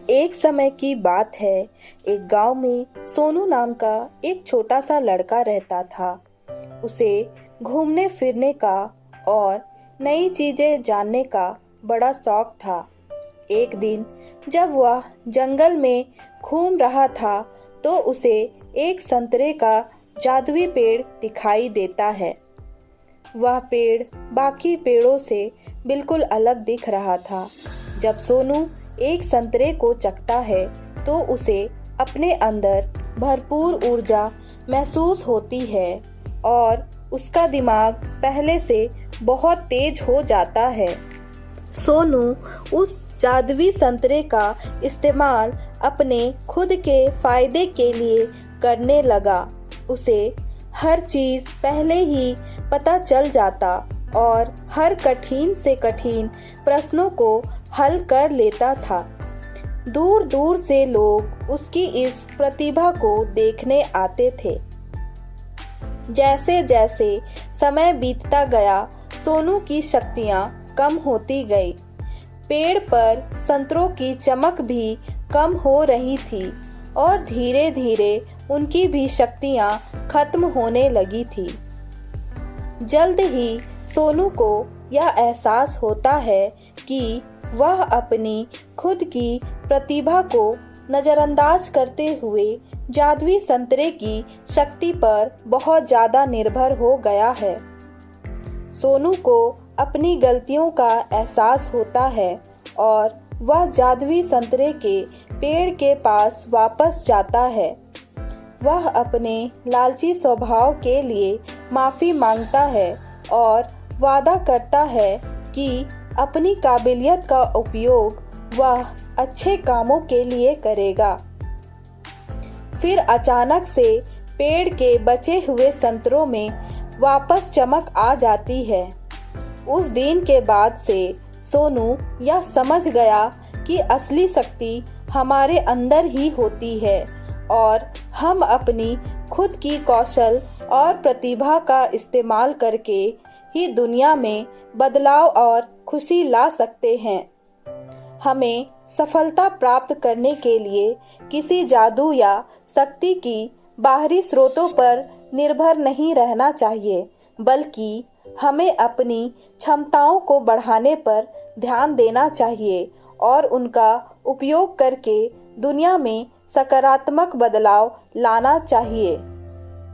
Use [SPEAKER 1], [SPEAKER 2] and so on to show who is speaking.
[SPEAKER 1] एक समय की बात है। एक गांव में सोनू नाम का एक छोटा सा लड़का रहता था। उसे घूमने फिरने का और नई चीजें जानने का बड़ा शौक था। एक दिन जब वह जंगल में घूम रहा था तो उसे एक संतरे का जादुई पेड़ दिखाई देता है। वह पेड़ बाकी पेड़ों से बिल्कुल अलग दिख रहा था। जब सोनू एक संतरे को चखता है तो उसे अपने अंदर भरपूर ऊर्जा महसूस होती है और उसका दिमाग पहले से बहुत तेज हो जाता है। सोनू उस जादुई संतरे का इस्तेमाल अपने खुद के फायदे के लिए करने लगा। उसे हर चीज पहले ही पता चल जाता और हर कठिन से कठिन प्रश्नों को हल कर लेता था। दूर दूर से लोग उसकी इस प्रतिभा को देखने आते थे। जैसे जैसे समय बीतता गया, सोनू की शक्तियाँ कम होती गई। पेड़ पर संतरों की चमक भी कम हो रही थी और धीरे धीरे उनकी भी शक्तियाँ खत्म होने लगी थी। जल्द ही सोनू को यह एहसास होता है कि वह अपनी खुद की प्रतिभा को नज़रअंदाज करते हुए जादुई संतरे की शक्ति पर बहुत ज़्यादा निर्भर हो गया है। सोनू को अपनी गलतियों का एहसास होता है और वह जादुई संतरे के पेड़ के पास वापस जाता है। वह अपने लालची स्वभाव के लिए माफ़ी मांगता है और वादा करता है कि अपनी काबिलियत का उपयोग वह अच्छे कामों के लिए करेगा। फिर अचानक से पेड़ के बचे हुए संतरों में वापस चमक आ जाती है। उस दिन के बाद से सोनू यह समझ गया कि असली शक्ति हमारे अंदर ही होती है और हम अपनी खुद की कौशल और प्रतिभा का इस्तेमाल करके ही दुनिया में बदलाव और खुशी ला सकते हैं। हमें सफलता प्राप्त करने के लिए किसी जादू या शक्ति की बाहरी स्रोतों पर निर्भर नहीं रहना चाहिए, बल्कि हमें अपनी क्षमताओं को बढ़ाने पर ध्यान देना चाहिए और उनका उपयोग करके दुनिया में सकारात्मक बदलाव लाना चाहिए।